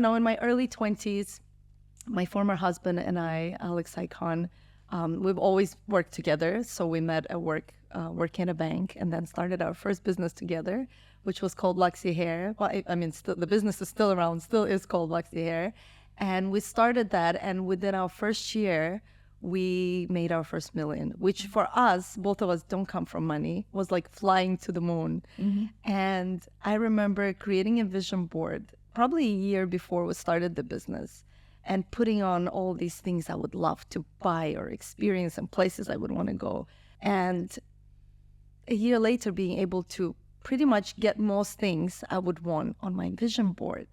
in my early 20s, my former husband and I, Alex Ikonn, we've always worked together. So we met at working in a bank, and then started our first business together, which was called Luxy Hair. Well, the business is still around, still is called Luxy Hair. And we started that, and within our first year, we made our first million, which for us, both of us don't come from money, was like flying to the moon. And I remember creating a vision board probably a year before we started the business, and putting on all these things I would love to buy or experience and places I would want to go. And a year later, being able to pretty much get most things I would want on my vision board.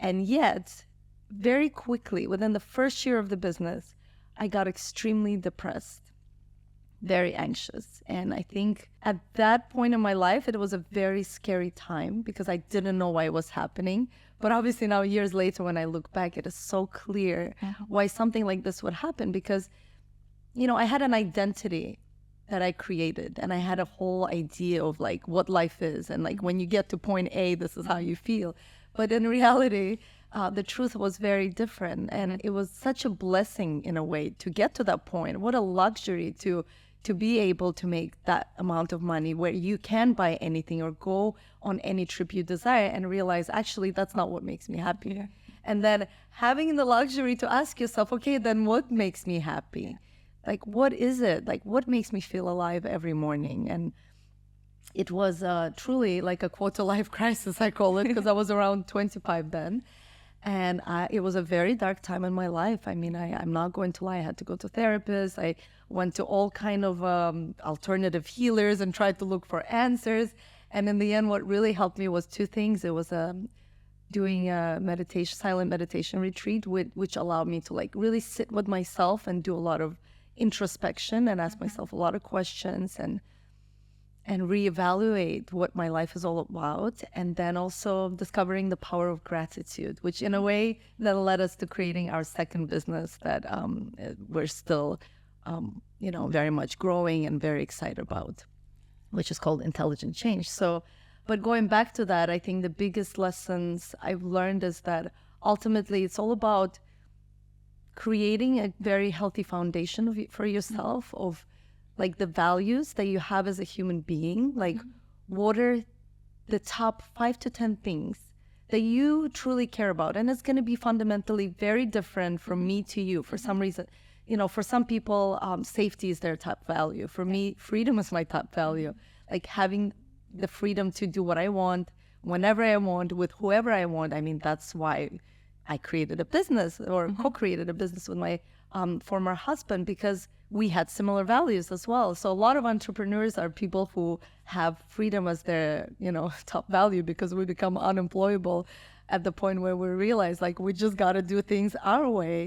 And yet, very quickly, within the first year of the business, I got extremely depressed, very anxious. And I think at that point in my life, it was a very scary time because I didn't know why it was happening. But obviously now, years later, when I look back, it is so clear why something like this would happen. Because, I had an identity that I created, and I had a whole idea of like what life is. And like when you get to point A, this is how you feel. But in reality, the truth was very different. And it was such a blessing in a way to get to that point. What a luxury to be able to make that amount of money where you can buy anything or go on any trip you desire, and realize actually that's not what makes me happy. Yeah. And then having the luxury to ask yourself, okay, then what makes me happy? Like, what is it? Like, what makes me feel alive every morning? And it was truly like a quarter life crisis, I call it, because I was around 25 then. And it was a very dark time in my life. I mean, I'm not going to lie. I had to go to therapists. I went to all kind of alternative healers and tried to look for answers. And in the end, what really helped me was two things. It was doing a silent meditation retreat, which allowed me to like really sit with myself and do a lot of introspection and ask myself a lot of questions and reevaluate what my life is all about. And then also discovering the power of gratitude, which in a way then led us to creating our second business that we're still, very much growing and very excited about, which is called Intelligent Change. So, but going back to that, I think the biggest lessons I've learned is that ultimately it's all about creating a very healthy foundation for yourself of like the values that you have as a human being. Like, what are the top 5 to 10 things that you truly care about? And it's going to be fundamentally very different from me to you. For some reason, for some people, safety is their top value. For me, freedom is my top value. Like having the freedom to do what I want, whenever I want, with whoever I want. I mean, that's why I created a business or co-created a business with my former husband, because we had similar values as well. So a lot of entrepreneurs are people who have freedom as their, top value, because we become unemployable at the point where we realize like we just got to do things our way.